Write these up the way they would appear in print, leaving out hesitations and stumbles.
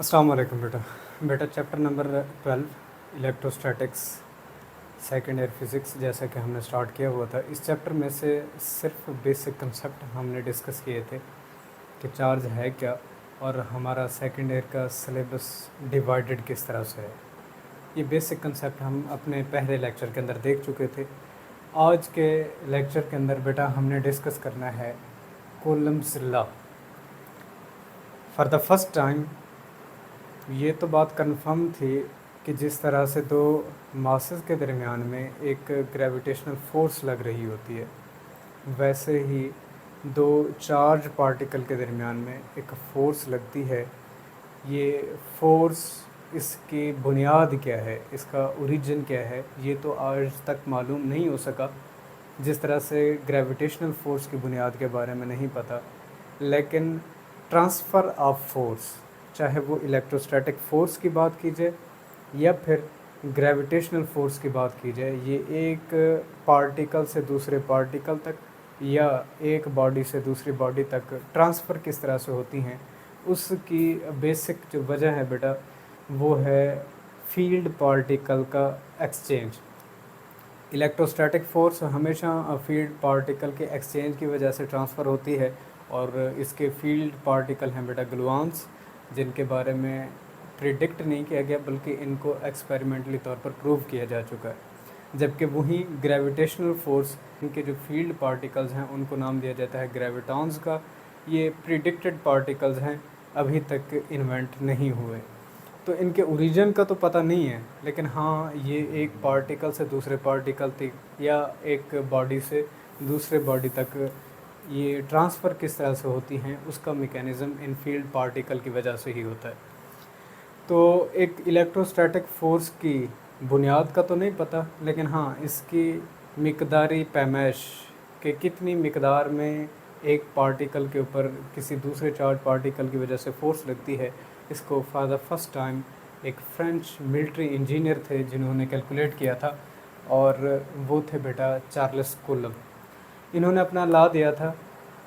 अस्सलाम वालेकुम बेटा chapter number 12 electrostatics second year physics जैसा कि हमने स्टार्ट किया हुआ था। इस चैप्टर में से सिर्फ बेसिक कंसेप्ट हमने डिस्कस किए थे कि चार्ज है क्या और हमारा सेकेंड ईयर का सिलेबस डिवाइडेड किस तरह से है। ये बेसिक कंसेप्ट हम अपने पहले लेक्चर के अंदर देख चुके थे। आज के लेक्चर के अंदर बेटा हमने डिस्कस करना है Coulomb's law for the first time. ये तो बात कंफर्म थी कि जिस तरह से दो मासेस के दरमियान में एक ग्रेविटेशनल फोर्स लग रही होती है, वैसे ही दो चार्ज पार्टिकल के दरमियान में एक फ़ोर्स लगती है। ये फ़ोर्स, इसकी बुनियाद क्या है, इसका ओरिजिन क्या है, ये तो आज तक मालूम नहीं हो सका। जिस तरह से ग्रेविटेशनल फोर्स की बुनियाद के बारे में नहीं पता, लेकिन ट्रांसफ़र ऑफ फोर्स, चाहे वो इलेक्ट्रोस्टैटिक फ़ोर्स की बात कीजिए या फिर ग्रेविटेशनल फ़ोर्स की बात की जाए, ये एक पार्टिकल से दूसरे पार्टिकल तक या एक बॉडी से दूसरी बॉडी तक ट्रांसफ़र किस तरह से होती हैं, उसकी बेसिक जो वजह है बेटा वो है फील्ड पार्टिकल का एक्सचेंज। इलेक्ट्रोस्टैटिक फ़ोर्स हमेशा फील्ड पार्टिकल के एक्सचेंज की वजह से ट्रांसफ़र होती है और इसके फील्ड पार्टिकल हैं बेटा ग्लूऑन्स, जिनके बारे में प्रिडिक्ट नहीं किया गया बल्कि इनको एक्सपेरिमेंटली तौर पर प्रूव किया जा चुका है। जबकि वहीं ग्रेविटेशनल फोर्स, इनके जो फील्ड पार्टिकल्स हैं उनको नाम दिया जाता है ग्रेविटॉन्स का। ये प्रिडिक्टेड पार्टिकल्स हैं, अभी तक इन्वेंट नहीं हुए, तो इनके ओरिजिन का तो पता नहीं है, लेकिन हाँ ये एक पार्टिकल से दूसरे पार्टिकल तक या एक बॉडी से दूसरे बॉडी तक ये ट्रांसफ़र किस तरह से होती हैं उसका मैकेनिज़्म इन फील्ड पार्टिकल की वजह से ही होता है। तो एक इलेक्ट्रोस्टैटिक फ़ोर्स की बुनियाद का तो नहीं पता, लेकिन हाँ इसकी मिकदारी पैमाइश के कितनी मिकदार में एक पार्टिकल के ऊपर किसी दूसरे चार्ज पार्टिकल की वजह से फ़ोर्स लगती है, इसको फॉर द फर्स्ट टाइम एक फ्रेंच मिलिट्री इंजीनियर थे जिन्होंने कैलकुलेट किया था, और वो थे बेटा चार्ल्स कूलम। इन्होंने अपना लॉ दिया था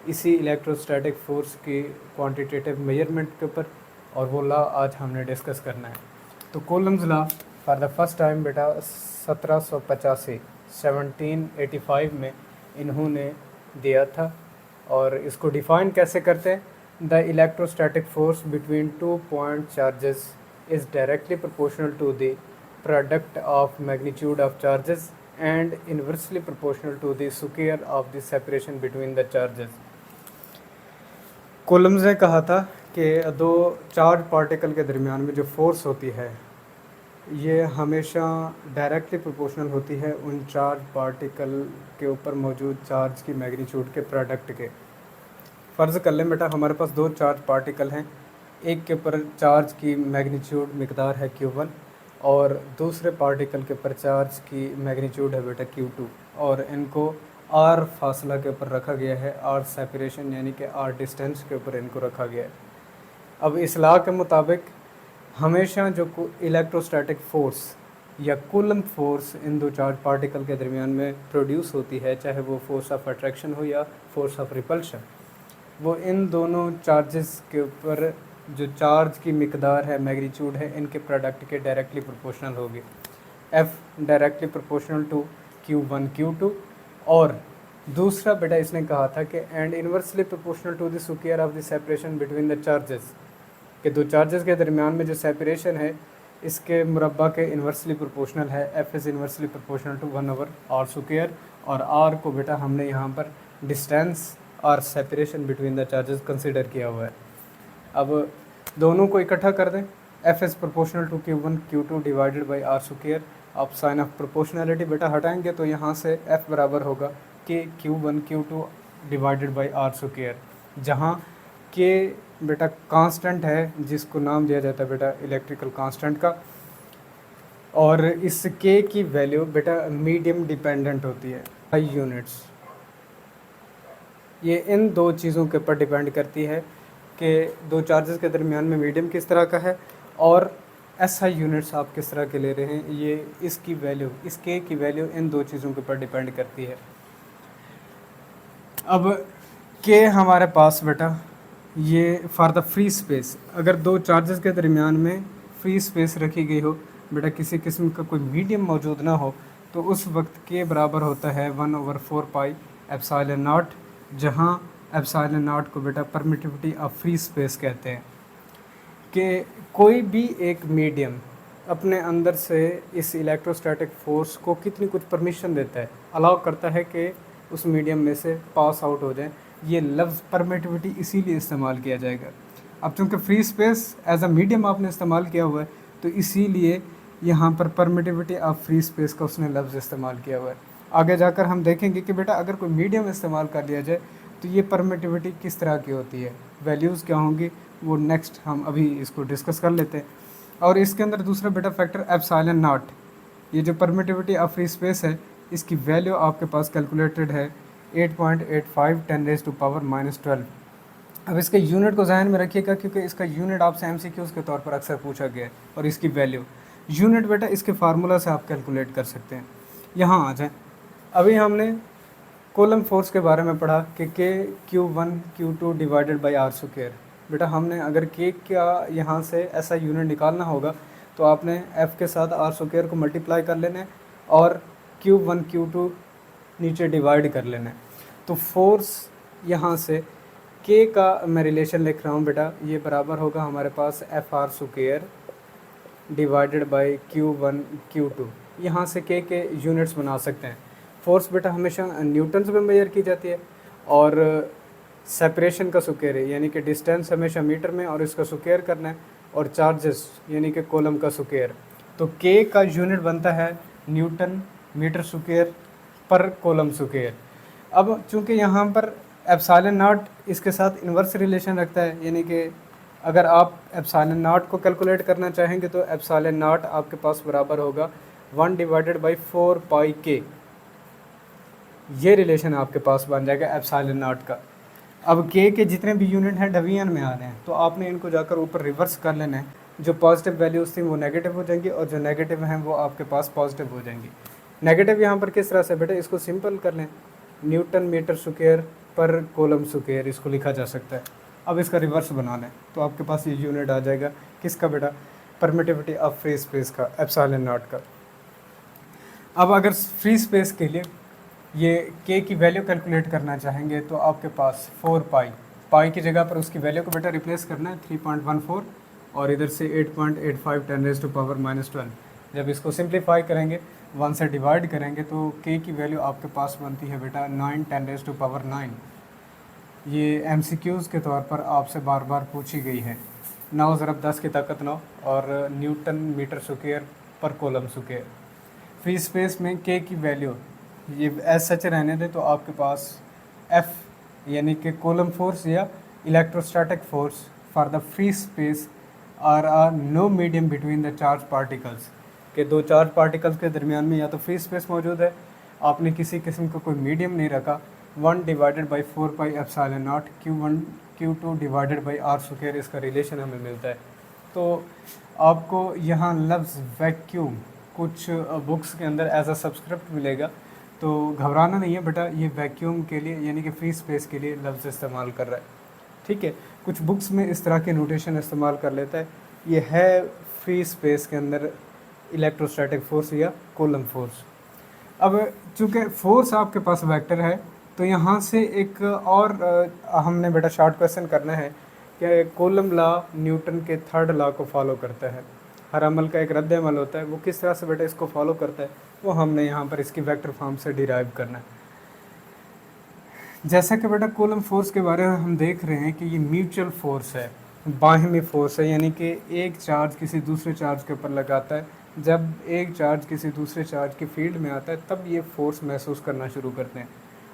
इसी इलेक्ट्रोस्टैटिक फ़ोर्स की क्वांटिटेटिव मेजरमेंट के ऊपर, और वो लॉ आज हमने डिस्कस करना है। तो Coulomb's law for the first time बेटा 1785 में इन्होंने दिया था, और इसको डिफ़ाइन कैसे करते हैं? The electrostatic force between two point charges is directly proportional to the product of magnitude of charges and inversely proportional to the square of the separation between the charges. Coulomb's ने कहा था कि दो charge particle के दरमियान में जो force होती है ये हमेशा डायरेक्टली प्रोपोर्शनल होती है उन चार्ज पार्टिकल के ऊपर मौजूद चार्ज की मैग्नीट्यूड के प्रोडक्ट के। फ़र्ज़ कर लें बेटा हमारे पास दो चार्ज पार्टिकल हैं, एक के ऊपर चार्ज की मैग्नीट्यूड मिकदार है Q1 और दूसरे पार्टिकल के ऊपर चार्ज की मैग्नीट्यूड है बेटा Q2, और इनको R फासला के ऊपर रखा गया है, R सेपरेशन यानी कि R डिस्टेंस के ऊपर इनको रखा गया है। अब इस लॉ के मुताबिक हमेशा जो इलेक्ट्रोस्टैटिक फ़ोर्स या कूलम फोर्स इन दो चार्ज पार्टिकल के दरमियान में प्रोड्यूस होती है, चाहे वो फोर्स ऑफ अट्रैक्शन हो या फोर्स ऑफ रिपल्शन, वो इन दोनों चार्जेस के ऊपर जो चार्ज की मिकदार है, मैग्नीट्यूड है, इनके प्रोडक्ट के डायरेक्टली प्रोपोर्शनल होगी। F directly proportional to Q1 Q2, और दूसरा बेटा इसने कहा था कि and inversely proportional to the square of the separation between the charges, कि दो चार्जेस के दरमियान में जो सेपरेशन है इसके मुरब्बा के इन्वर्सली प्रोपोर्शनल है। F is inversely proportional to 1/r square, और R को बेटा हमने यहाँ पर डिस्टेंस और separation between the charges consider किया हुआ है। अब दोनों को इकट्ठा कर दें, F is proportional to Q1 Q2 divided by R square. आप साइन ऑफ प्रोपोर्शनैलिटी बेटा हटाएंगे तो यहाँ से F बराबर होगा कि Q1 Q2 divided by R square, जहाँ K बेटा कांस्टेंट है जिसको नाम दिया जाता है बेटा इलेक्ट्रिकल कांस्टेंट का, और इस K की वैल्यू बेटा मीडियम डिपेंडेंट होती है, हाई यूनिट्स। ये इन दो चीज़ों के ऊपर डिपेंड करती है कि दो चार्जेस के दरमियान में मीडियम किस तरह का है और SI यूनिट्स आप किस तरह के ले रहे हैं। ये इसकी वैल्यू, इस K की वैल्यू इन दो चीज़ों के ऊपर डिपेंड करती है। अब K हमारे पास बेटा ये फॉर द फ्री स्पेस, अगर दो चार्जेस के दरमियान में फ्री स्पेस रखी गई हो, बेटा किसी किस्म का कोई मीडियम मौजूद ना हो, तो उस वक्त के बराबर होता है 1/4 पाई एप्सिलॉन नॉट, जहाँ एप्सिलॉन नॉट को बेटा परमिटिविटी ऑफ फ्री स्पेस कहते हैं। कि कोई भी एक मीडियम अपने अंदर से इस इलेक्ट्रोस्टैटिक फोर्स को कितनी कुछ परमिशन देता है, अलाउ करता है कि उस मीडियम में से पास आउट हो जाए। ये लफ्ज़ परमिटिविटी इसीलिए इस्तेमाल किया जाएगा। अब चूंकि free space as a medium आपने इस्तेमाल किया हुआ है, तो इसीलिए यहाँ पर परमिटिविटी ऑफ फ्री स्पेस का उसने लफ्ज़ इस्तेमाल किया हुआ है। आगे जाकर हम देखेंगे कि बेटा अगर कोई मीडियम इस्तेमाल कर लिया जाए तो ये परमिटिविटी किस तरह की होती है, वैल्यूज़ क्या होंगी, वो नेक्स्ट हम अभी इसको डिस्कस कर लेते हैं। और इसके अंदर दूसरा बेटा फैक्टर एप्सिलॉन नॉट, ये जो परमिटिविटी ऑफ फ्री स्पेस है, इसकी वैल्यू आपके पास कैलकुलेटेड है 8.85 10⁻⁻12। अब इसके यूनिट को जहन में रखिएगा, क्योंकि इसका यूनिट आपसे एमसीक्यूज़ के तौर पर अक्सर पूछा गया है। और इसकी वैल्यू यूनिट बेटा इसके फार्मूला से आप कैलकुलेट कर सकते हैं। यहाँ आ जाए, अभी हमने कोलम फोर्स के बारे में पढ़ा कि Q1 Q2 divided by R square. बेटा हमने अगर के का यहाँ से ऐसा यूनिट निकालना होगा तो आपने F के साथ आर स्क्वायर को मल्टीप्लाई कर लेना है और Q1 Q2 नीचे डिवाइड कर लेना है। तो फोर्स यहाँ से के का मैं रिलेशन लिख रहा हूँ बेटा, ये बराबर होगा हमारे पास F R square divided by Q1 Q2। यहाँ से के यूनिट्स बना सकते हैं। फोर्स बेटा हमेशा न्यूटन्स में मेजर की जाती है और सेपरेशन का स्क्वायर है, यानी कि डिस्टेंस हमेशा मीटर में और इसका स्क्वायर करना है, और चार्जेस यानी कि कॉलम का स्क्वायर। तो के का यूनिट बनता है न्यूटन मीटर स्क्वायर पर कॉलम स्क्वायर। अब चूंकि यहाँ पर एप्सिलॉन नॉट इसके साथ इन्वर्स रिलेशन रखता है, यानी कि अगर आप एप्सिलॉन नॉट को कैलकुलेट करना चाहेंगे तो एप्सिलॉन नॉट आपके पास बराबर होगा 1/4 पाई के। ये रिलेशन आपके पास बन जाएगा एप्सिलॉन नॉट का। अब के जितने भी यूनिट हैं डिवीजन में आ रहे हैं, तो आपने इनको जाकर ऊपर रिवर्स कर लेना है। जो पॉजिटिव वैल्यूज़ थी वो नेगेटिव हो जाएंगी और जो नेगेटिव हैं वो आपके पास पॉजिटिव हो जाएंगी। नेगेटिव यहाँ पर किस तरह से बेटा, इसको सिंपल कर लें, न्यूटन मीटर स्क्वायर पर कॉलम स्क्वायर इसको लिखा जा सकता है। अब इसका रिवर्स बना लें तो आपके पास ये यूनिट आ जाएगा किसका बेटा, परमिटिविटी ऑफ फ्री स्पेस का, एप्सिलॉन नॉट का। अब अगर फ्री स्पेस के लिए ये के की वैल्यू कैलकुलेट करना चाहेंगे तो आपके पास 4 पाई की जगह पर उसकी वैल्यू को बेटा रिप्लेस करना है 3.14 और इधर से 8.85 10⁻⁻12। जब इसको सिंप्लीफाई करेंगे 1 से डिवाइड करेंगे तो के की वैल्यू आपके पास बनती है बेटा 9 10⁻9। ये एमसीक्यूज़ के तौर पर आपसे बार बार पूछी गई है। 9 ज़रब 10 की ताकत 9 और न्यूटन मीटर स्क्वायर पर कॉलम स्क्वायर। फ्री स्पेस में के की वैल्यू ये एज सच रहने दें तो आपके पास एफ यानी कि कॉलम फोर्स या electrostatic force for the free space or no medium between the charge particles, के दो चार्ज पार्टिकल्स के दरमियान में या तो फ्री स्पेस मौजूद है, आपने किसी किस्म का कोई मीडियम नहीं रखा। 1/4 pi epsilon not Q1 Q2 divided by R square, इसका रिलेशन हमें मिलता है। तो आपको यहाँ लफ्ज़ वैक्यूम कुछ बुक्स के अंदर एज अ सब्सक्रिप्ट मिलेगा, तो घबराना नहीं है बेटा, ये वैक्यूम के लिए यानी कि फ्री स्पेस के लिए लफ्ज़ इस्तेमाल कर रहा है। ठीक है, कुछ बुक्स में इस तरह के नोटेशन इस्तेमाल कर लेता है। ये है फ्री स्पेस के अंदर इलेक्ट्रोस्टैटिक फोर्स या कॉलम फोर्स। अब चूँकि फोर्स आपके पास वेक्टर है तो यहाँ से एक और हमने बेटा शॉर्ट क्वेश्चन करना है कि कॉलम लॉ न्यूटन के थर्ड लॉ को फॉलो करता है। हर अमल का एक रद्द अमल होता है, वो किस तरह से बेटा इसको फॉलो करता है वो हमने यहाँ पर इसकी वेक्टर फॉर्म से डिराइव करना है। जैसा कि बेटा कॉलम फोर्स के बारे में हम देख रहे हैं कि ये म्यूचुअल फोर्स है, बाहिमी फोर्स है, यानी कि एक चार्ज किसी दूसरे चार्ज के ऊपर लगाता है। जब एक चार्ज किसी दूसरे चार्ज की फील्ड में आता है तब ये फोर्स महसूस करना शुरू करते हैं।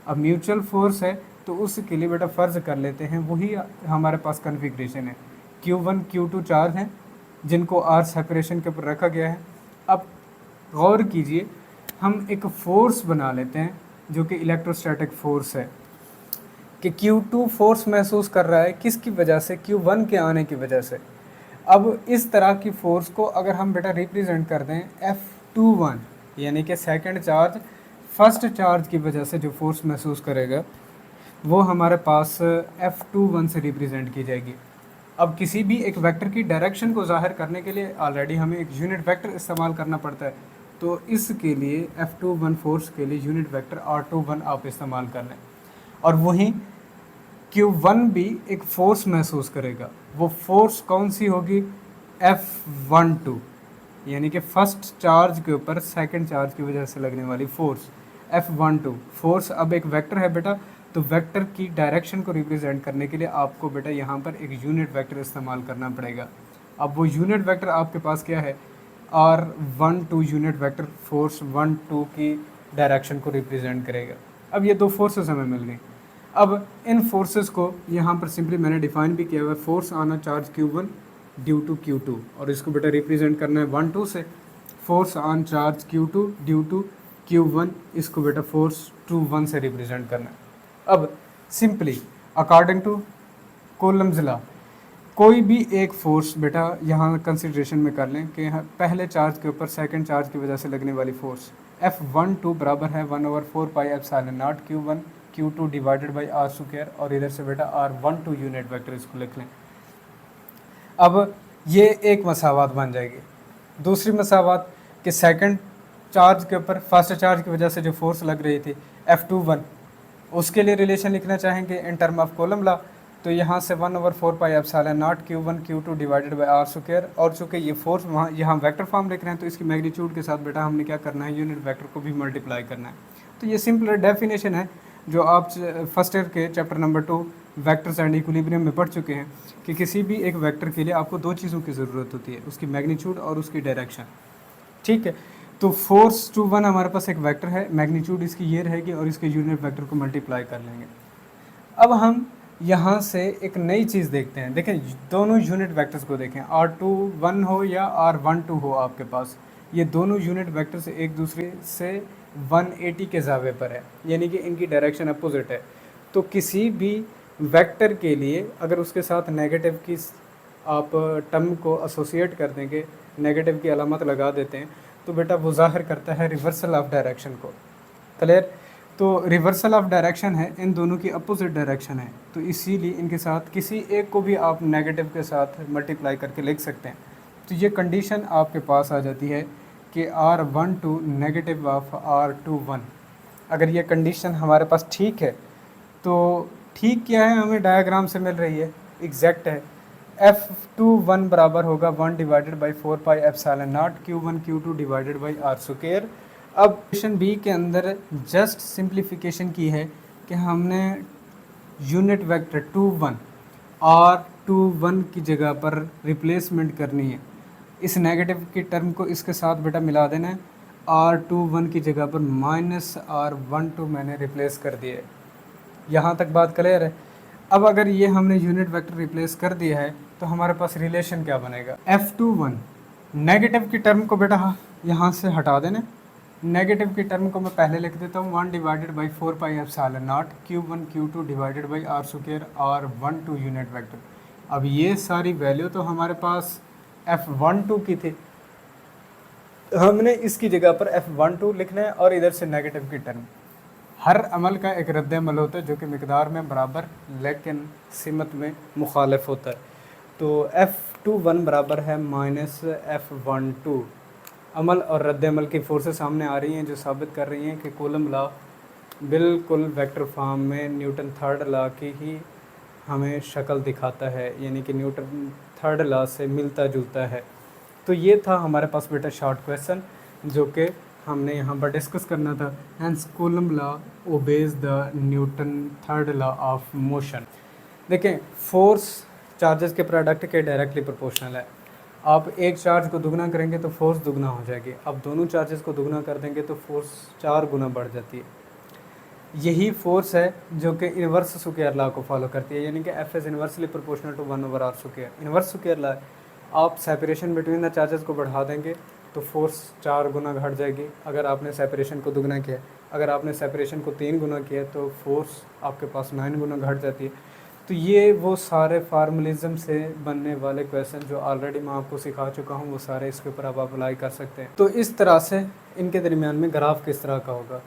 अब म्यूचुअल फोर्स है तो उसके लिए बेटा फ़र्ज़ कर लेते हैं वही हमारे पास कन्फिग्रेशन है। Q1 Q2 चार्ज हैं जिनको आर सेपरेशन के ऊपर रखा गया है। अब गौर कीजिए, हम एक फोर्स बना लेते हैं जो कि इलेक्ट्रोस्टैटिक फोर्स है कि Q2 फोर्स महसूस कर रहा है, किसकी वजह से, Q1 के आने की वजह से। अब इस तरह की फोर्स को अगर हम बेटा रिप्रेजेंट कर दें F21 यानी कि सेकंड चार्ज फर्स्ट चार्ज की वजह से जो फोर्स महसूस करेगा, वो हमारे पास F21 से रिप्रेजेंट की जाएगी। अब किसी भी एक वेक्टर की डायरेक्शन को ज़ाहिर करने के लिए ऑलरेडी हमें एक यूनिट वेक्टर इस्तेमाल करना पड़ता है, तो इसके लिए F21 फोर्स के लिए यूनिट वेक्टर R21 आप इस्तेमाल कर लें। और वहीं Q1 भी एक फोर्स महसूस करेगा। वो फोर्स कौन सी होगी? F12, यानी कि फर्स्ट चार्ज के ऊपर सेकंड चार्ज की वजह से लगने वाली फोर्स F12। फोर्स अब एक वेक्टर है बेटा, तो वेक्टर की डायरेक्शन को रिप्रेजेंट करने के लिए आपको बेटा यहाँ पर एक यूनिट वेक्टर इस्तेमाल करना पड़ेगा। अब वो यूनिट वेक्टर आपके पास क्या है? R12 यूनिट वेक्टर फोर्स 12 की डायरेक्शन को रिप्रेजेंट करेगा। अब ये दो फोर्सेस हमें मिल गई। अब इन फोर्सेस को यहाँ पर सिंपली मैंने डिफाइन भी किया हुआ है, force on a charge Q1 due to Q2, और इसको बेटा रिप्रेजेंट करना है 1-2 से। Force on charge Q2 due to Q1, इसको बेटा फोर्स 2-1 से रिप्रेजेंट करना है। अब simply according to Coulomb's law, कोई भी एक फोर्स बेटा यहाँ कंसिडरेशन में कर लें कि पहले चार्ज के ऊपर सेकंड चार्ज की वजह से लगने वाली फोर्स F12 बराबर है 1/4 pi epsilon not Q1 Q2 divided by R square, और इधर से बेटा R12 यूनिट वेक्टर इसको लिख लें। अब ये एक मसावात बन जाएगी। दूसरी मसावात कि सेकंड चार्ज के ऊपर फर्स्ट चार्ज की वजह से जो फोर्स लग रही थी F21, उसके लिए रिलेशन लिखना चाहेंगे in term of column law, तो यहाँ से 1/4 pi epsilon not Q1 Q2 divided by R square, और चूँकि ये फोर्स वहाँ यहाँ वेक्टर फॉर्म लिख रहे हैं तो इसकी मैग्नीट्यूड के साथ बेटा हमने क्या करना है? यूनिट वेक्टर को भी मल्टीप्लाई करना है। तो ये सिंपल डेफिनेशन है जो आप फर्स्ट ईयर के chapter number 2 vectors and equilibrium में पढ़ चुके हैं कि किसी भी एक वेक्टर के लिए आपको दो चीज़ों की ज़रूरत होती है, उसकी मैग्नीट्यूड और उसकी डायरेक्शन। ठीक है, तो फोर्स 2-1 हमारे पास एक वेक्टर है, मैग्नीट्यूड इसकी ये रहेगी और इसके यूनिट वेक्टर को मल्टीप्लाई कर लेंगे। अब हम यहाँ से एक नई चीज़ देखते हैं। देखें दोनों यूनिट वेक्टर्स को देखें, R21 हो या R12 हो आपके पास, ये दोनों यूनिट वेक्टर्स एक दूसरे से 180 के ज़ावे पर है, यानी कि इनकी डायरेक्शन अपोजिट है। तो किसी भी वेक्टर के लिए अगर उसके साथ नेगेटिव की आप टर्म को एसोसिएट कर देंगे, नेगेटिव की अलामत लगा देते हैं, तो बेटा वो ज़ाहिर करता है रिवर्सल ऑफ डायरेक्शन को। क्लियर? तो रिवर्सल ऑफ डायरेक्शन है, इन दोनों की अपोजिट डायरेक्शन है, तो इसीलिए इनके साथ किसी एक को भी आप नेगेटिव के साथ मल्टीप्लाई करके लिख सकते हैं। तो ये कंडीशन आपके पास आ जाती है कि R12 नेगेटिव ऑफ R21। अगर ये कंडीशन हमारे पास ठीक है, तो ठीक क्या है? हमें डायग्राम से मिल रही है, एग्जैक्ट है। F21 बराबर होगा 1 divided by 4 pi epsilon not Q1 Q2 divided by R square. अब क्वेश्चन बी के अंदर जस्ट सिंप्लीफिकेशन की है कि हमने यूनिट वेक्टर 2-1 और 2-1 की जगह पर रिप्लेसमेंट करनी है। इस नेगेटिव की टर्म को इसके साथ बेटा मिला देना है, R21 की जगह पर माइनस R12 मैंने रिप्लेस कर दिया है। यहाँ तक बात क्लियर है? अब अगर ये हमने यूनिट वेक्टर रिप्लेस कर दिया है तो हमारे पास रिलेशन क्या बनेगा? F21 नेगेटिव की टर्म को बेटा यहाँ से हटा देना। नेगेटिव की टर्म को मैं पहले लिख देता हूँ 1 divided by 4 pi epsilon not Q1 Q2 divided by R square R12 unit vector. अब ये सारी वैल्यू तो हमारे पास F12 की थी, हमने इसकी जगह पर F12 लिखना है और इधर से नेगेटिव की टर्म। हर अमल का एक रद्द अमल होता है जो कि मिकदार में बराबर लेकिन सिमत में मुखालिफ होता है। तो F21 बराबर है माइनस F12। अमल और रद्द अमल की फोर्सेस सामने आ रही हैं जो साबित कर रही हैं कि कूलम लॉ बिल्कुल वेक्टर फॉर्म में न्यूटन थर्ड लॉ की ही हमें शक्ल दिखाता है, यानी कि न्यूटन थर्ड लॉ से मिलता जुलता है। तो ये था हमारे पास बेटा शॉर्ट क्वेश्चन जो कि हमने यहाँ पर डिस्कस करना था। Hence Coulomb law obeys the Newton third law of motion. देखें फोर्स चार्जेस के प्रोडक्ट के डायरेक्टली प्रोपोर्शनल है। आप एक चार्ज को दुगना करेंगे तो फोर्स दुगना हो जाएगी, अब दोनों चार्जेस को दुगना कर देंगे तो फोर्स 4 गुना बढ़ जाती है। यही फोर्स है जो कि इन्वर्स स्क्वायर लॉ को फॉलो करती है, यानी कि F is inversely proportional to 1/r square. Inverse square law आप सेपरेशन बिटवीन द चार्जेस को बढ़ा देंगे तो फोर्स 4 गुना घट जाएगी अगर आपने सेपरेशन को दुगना किया। अगर आपने सेपरेशन को 3 गुना किया तो फोर्स आपके पास 9 गुना घट जाती है। तो ये वो सारे फार्मलिज्म से बनने वाले क्वेश्चन जो ऑलरेडी मैं आपको सिखा चुका हूँ, वो सारे इसके ऊपर आप अप्लाई कर सकते हैं। तो इस तरह से इनके दरमियान में ग्राफ किस तरह का होगा।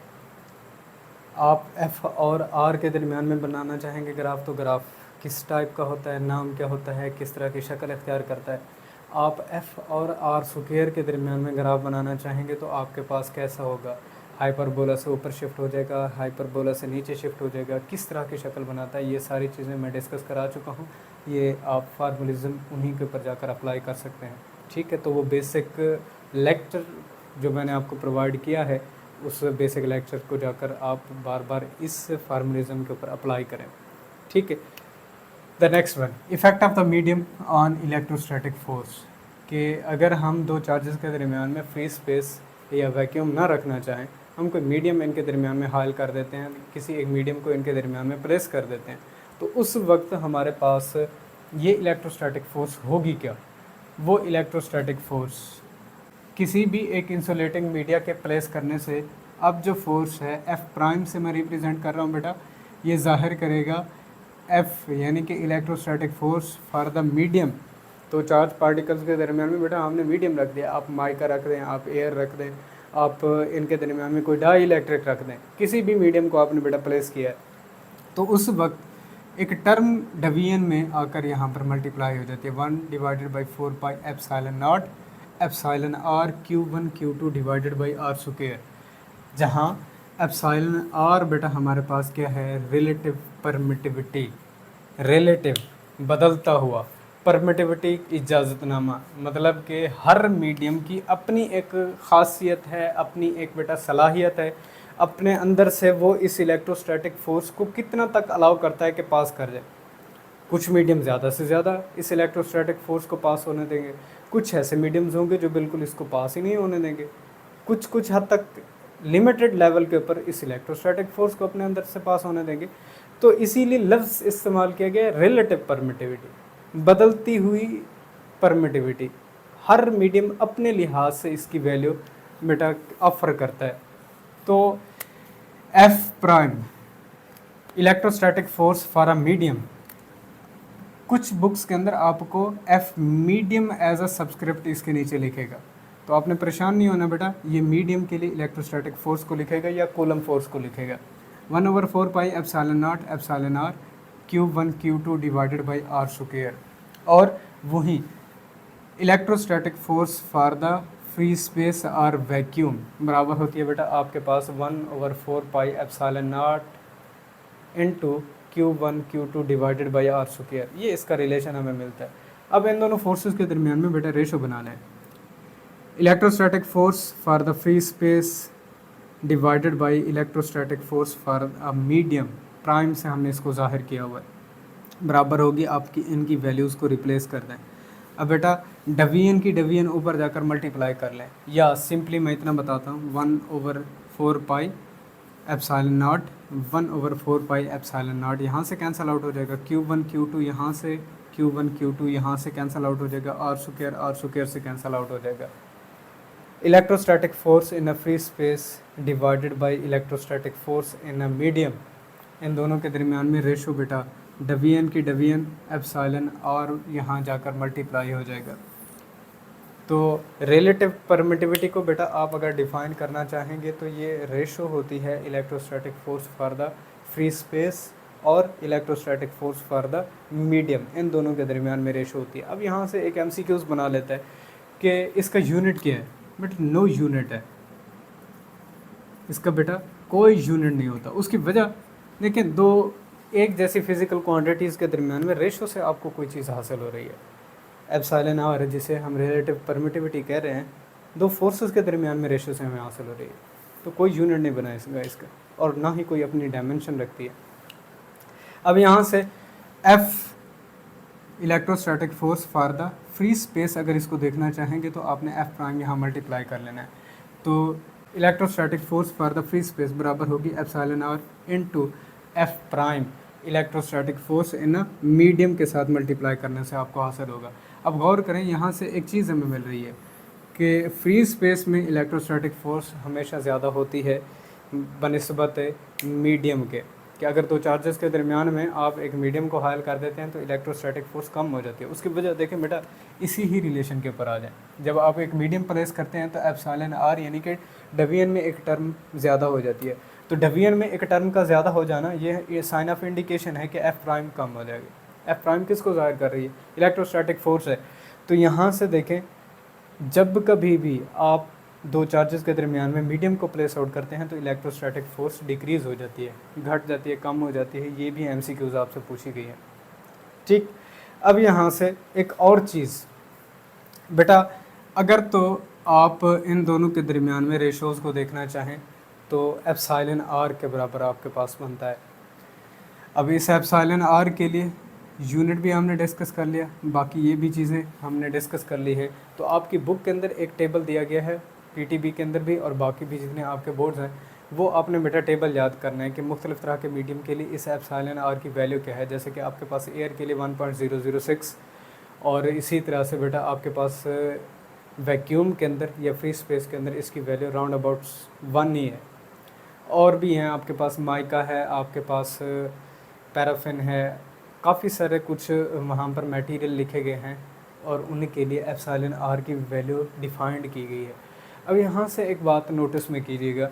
आप एफ़ और आर के दरमियान में बनाना चाहेंगे ग्राफ, तो ग्राफ किस टाइप का होता है, नाम क्या होता है, किस तरह की शक्ल इख्तियार करता है। आप एफ़ और आर स्क्वायर के दरमियान में ग्राफ बनाना चाहेंगे तो आपके पास कैसा होगा, हाइपरबोला से ऊपर शिफ्ट हो जाएगा, हाइपरबोला से नीचे शिफ्ट हो जाएगा, किस तरह की शक्ल बनाता है, ये सारी चीज़ें मैं डिस्कस करा चुका हूँ। ये आप फार्मूलिज़म उन्हीं के ऊपर जाकर अप्लाई कर सकते हैं, ठीक है। तो वो बेसिक लेक्चर जो मैंने आपको प्रोवाइड किया है, उस बेसिक लेक्चर को जाकर आप बार बार इस फार्मूलिज़म के ऊपर अप्लाई करें, ठीक है। The next one, effect of the medium on electrostatic force, कि अगर हम दो चार्जेस के दरमियान में फ्री स्पेस या वैक्यूम ना रखना चाहें, हम कोई मीडियम इनके दरमियान में हायल कर देते हैं, किसी एक मीडियम को इनके दरमियान में प्लेस कर देते हैं, तो उस वक्त हमारे पास ये इलेक्ट्रोस्टैटिक फ़ोर्स होगी क्या। वो इलेक्ट्रोस्टैटिक फ़ोर्स किसी भी एक इंसुलेटिंग मीडिया के प्लेस करने से अब जो फोर्स है एफ़ प्राइम से मैं रिप्रेजेंट कर रहा हूँ बेटा, ये जाहिर करेगा एफ़ यानी कि electrostatic force for the medium. तो चार्ज पार्टिकल्स के दरमियान में बेटा हमने मीडियम रख दिया, आप माइका रख दें, आप एयर रख दें, आप इनके दरमियान में कोई डाई इलेक्ट्रिक रख दें, किसी भी मीडियम को आपने बेटा प्लेस किया है, तो उस वक्त एक टर्म डिवीजन में आकर यहाँ पर मल्टीप्लाई हो जाती है, 1/4 epsilon not epsilon R Q1 Q2 divided by R square, जहाँ एप्सिलॉन आर बेटा हमारे पास क्या है, रिलेटिव परमिटिविटी, रिलेटिव बदलता हुआ, परमिटिविटी इजाज़तनामा, मतलब कि हर मीडियम की अपनी एक ख़ासियत है, अपनी एक बेटा सलाहियत है, अपने अंदर से वो इस इलेक्ट्रोस्टैटिक फ़ोर्स को कितना तक अलाउ करता है कि पास कर जाए। कुछ मीडियम ज़्यादा से ज़्यादा इस इलेक्ट्रोस्टैटिक फ़ोर्स को पास होने देंगे, कुछ ऐसे मीडियम्स होंगे जो बिल्कुल इसको पास ही नहीं होने देंगे, कुछ हद तक लिमिटेड लेवल के ऊपर इस इलेक्ट्रोस्टैटिक फ़ोर्स को अपने अंदर से पास होने देंगे। तो इसीलिए लफ्ज़ इस्तेमाल किया गया रिलेटिव परमिटिविटी, बदलती हुई परमिटिविटी। हर मीडियम अपने लिहाज से इसकी वैल्यू बेटा ऑफर करता है। तो F prime electrostatic force for a medium, कुछ बुक्स के अंदर आपको F medium as a subscript इसके नीचे लिखेगा, तो आपने परेशान नहीं होना बेटा, ये मीडियम के लिए इलेक्ट्रोस्टैटिक फोर्स को लिखेगा या कूलम फोर्स को लिखेगा। 1/4 epsilon not epsilon R Q1 Q2 divided by R square. और वही electrostatic force for the free space और वैक्यूम बराबर होती है बेटा आपके पास 1/4 epsilon not into Q1 Q2 divided by R square. ये इसका रिलेशन हमें मिलता है। अब इन दोनों फोर्सेस के दरमियान में बेटा रेशो बनाना है, electrostatic force for the free space divided by electrostatic force for a medium, prime से हमने इसको जाहिर किया हुआ है, बराबर होगी आपकी इनकी वैल्यूज़ को रिप्लेस कर दें। अब बेटा डिवीजन की डिवीजन ऊपर जाकर मल्टीप्लाई कर लें, या सिंपली मैं इतना बताता हूँ 1/4 एप्सिलॉन नॉट 1/4 एप्सिलॉन नॉट यहाँ से कैंसिल आउट हो जाएगा, Q1 Q2 यहाँ से, Q1 Q2 यहाँ से कैंसिल आउट हो जाएगा, आर स्क्वायर से कैंसिल आउट हो जाएगा। Electrostatic force in a free space divided by electrostatic force in a medium, इन दोनों के दरमियान में रेशो बेटा डिवीजन की डिवीजन एप्सिलॉन और यहाँ जाकर मल्टीप्लाई हो जाएगा। तो रिलेटिव परमिटिविटी को बेटा आप अगर डिफाइन करना चाहेंगे तो ये रेशो होती है electrostatic force for the free space और electrostatic force for the medium, इन दोनों के दरमियान में रेशो होती है। अब यहाँ से एक MCQs बना लेता है कि इसका यूनिट क्या है, बट नो यूनिट है इसका बेटा, कोई यूनिट नहीं होता। उसकी वजह देखिए, दो एक जैसी फिज़िकल क्वांटिटीज़ के दरमियान में रेशो से आपको कोई चीज़ हासिल हो रही है। एप्सिलॉन आर जिसे हम रिलेटिव परमिटिविटी कह रहे हैं, दो फोर्सेस के दरमियान में रेशो से हमें हासिल हो रही है, तो कोई यूनिट नहीं बना इसका और ना ही कोई अपनी डायमेंशन रखती है। अब यहाँ से F electrostatic force for the free space अगर इसको देखना चाहेंगे तो आपने एफ प्राइम यहाँ मल्टीप्लाई कर लेना है। तो electrostatic force for the free space बराबर होगी epsilon R into F prime electrostatic force in a medium के साथ मल्टीप्लाई करने से आपको हासिल होगा। अब गौर करें, यहाँ से एक चीज़ हमें मिल रही है कि फ्री स्पेस में इलेक्ट्रोस्टैटिक फोर्स हमेशा ज़्यादा होती है बनिस्बत मीडियम के, कि अगर दो चार्जेस के दरमियान में आप एक मीडियम को हायल कर देते हैं तो इलेक्ट्रोस्टैटिक फोर्स कम हो जाती है। उसकी वजह देखें बेटा, इसी ही रिलेशन के ऊपर आ जाए, जब आप एक मीडियम प्लेस करते हैं तो एप्सिलॉन आर यानी कि डिवीजन में एक टर्म ज़्यादा हो जाती है, तो डेविएशन में एक टर्म का ज़्यादा हो जाना ये साइन ऑफ इंडिकेशन है कि एफ प्राइम कम हो जाएगी। एफ प्राइम किसको ज़ाहिर कर रही है? इलेक्ट्रोस्टैटिक फोर्स है। तो यहाँ से देखें, जब कभी भी आप दो चार्जेस के दरमियान में मीडियम को प्लेस आउट करते हैं तो इलेक्ट्रोस्टैटिक फोर्स डिक्रीज़ हो जाती है, घट जाती है, कम हो जाती है। ये भी एमसीक्यूज़ आपसे पूछी गई है। ठीक, अब यहाँ से एक और चीज़ बेटा, अगर तो आप इन दोनों के दरमियान में रेशोज़ को देखना चाहें तो एप्सिलॉन आर के बराबर आपके पास बनता है। अब इस एप्सिलॉन आर के लिए यूनिट भी हमने डिस्कस कर लिया, बाकी ये भी चीज़ें हमने डिस्कस कर ली है। तो आपकी बुक के अंदर एक टेबल दिया गया है, पीटीबी के अंदर भी और बाकी भी जितने आपके बोर्ड्स हैं वो आपने बेटा टेबल याद करना है कि मुख्तलिफ़ तरह के मीडियम के लिए इस एप्सिलॉन आर की वैल्यू क्या है। जैसे कि आपके पास एयर के लिए 1.006 और इसी तरह से बेटा आपके पास वैक्यूम के अंदर या फ्री स्पेस के अंदर इसकी वैल्यू राउंड अबाउट 1 ही है। और भी हैं आपके पास, माइका है, आपके पास पैराफिन है, काफ़ी सारे कुछ वहाँ पर मटेरियल लिखे गए हैं और उनके लिए एप्सिलॉन आर की वैल्यू डिफाइंड की गई है। अब यहाँ से एक बात नोटिस में कीजिएगा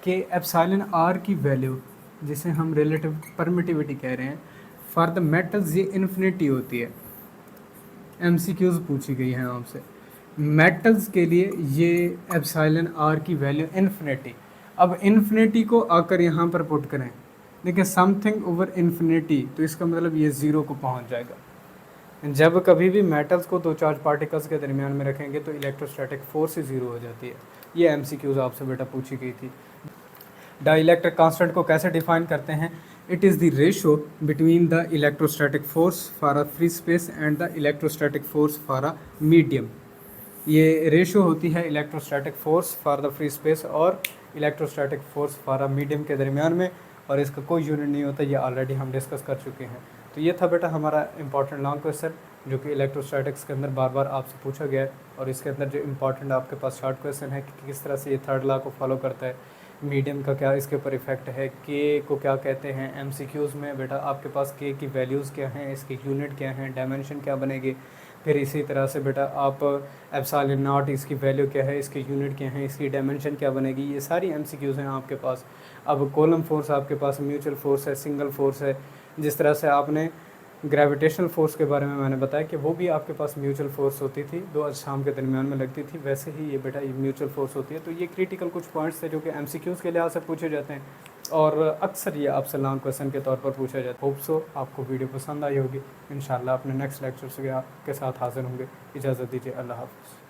कि एप्सिलॉन आर की वैल्यू जिसे हम रिलेटिव परमिटिविटी कह रहे हैं फॉर द मेटल्स ये इन्फिनिटी होती है। एमसीक्यूज़ पूछी गई हैं आपसे मेटल्स के लिए, ये एप्सिलॉन आर की वैल्यू इन्फिनिटी। अब इन्फिनिटी को आकर यहाँ पर पुट करें, देखिए समथिंग ओवर इन्फिनिटी, तो इसका मतलब ये ज़ीरो को पहुँच जाएगा। जब कभी भी मेटल्स को दो चार्ज पार्टिकल्स के दरमियान में रखेंगे तो इलेक्ट्रोस्टैटिक फोर्स ही ज़ीरो हो जाती है। ये एमसीक्यूज़ आपसे बेटा पूछी गई थी। डाइलेक्ट्रिक कांस्टेंट को कैसे डिफाइन करते हैं? It is the ratio between the electrostatic force for a free space and the electrostatic force for a medium. ये रेशो होती है electrostatic force for the free space और electrostatic force for a medium के दरमियान में, और इसका कोई यूनिट नहीं होता, ये ऑलरेडी हम डिस्कस कर चुके हैं। तो ये था बेटा हमारा इंपॉर्टेंट लॉन्ग क्वेश्चन जो कि इलेक्ट्रोस्टैटिक्स के अंदर बार बार आपसे पूछा गया है, और इसके अंदर जो इंपॉर्टेंट आपके पास शॉर्ट क्वेश्चन है कि किस तरह से ये थर्ड लॉ को फॉलो करता है, मीडियम का क्या इसके ऊपर इफेक्ट है, के को क्या कहते हैं। एमसीक्यूज़ में बेटा आपके पास के की वैल्यूज़ क्या हैं, इसके यूनिट क्या हैं, डायमेंशन क्या बनेगी। फिर इसी तरह से बेटा आप एप्सिलॉन नॉट, इसकी वैल्यू क्या है, इसके यूनिट क्या हैं, इसकी डायमेंशन क्या बनेगी। ये सारी एमसीक्यूज़ हैं आपके पास। अब कॉलम फोर्स आपके पास म्यूचुअल फोर्स है, सिंगल फोर्स है। जिस तरह से आपने ग्रेविटेशनल फोर्स के बारे में मैंने बताया कि वो भी आपके पास म्यूचुअल फोर्स होती थी, दो अजसाम के दरमियान में लगती थी, वैसे ही ये बेटा ये म्यूचुअल फोर्स होती है। तो ये क्रिटिकल कुछ पॉइंट्स थे जो कि एमसीक्यूज़ के लिहाज से पूछे जाते हैं और अक्सर ये आपसे लॉन्ग क्वेश्चन के तौर पर पूछा जाता है। होप सो आपको वीडियो पसंद आई होगी। इंशाल्लाह अपने नेक्स्ट लेक्चर के साथ हाजिर होंगे। इजाज़त दीजिए, अल्लाह हाफ़िज़।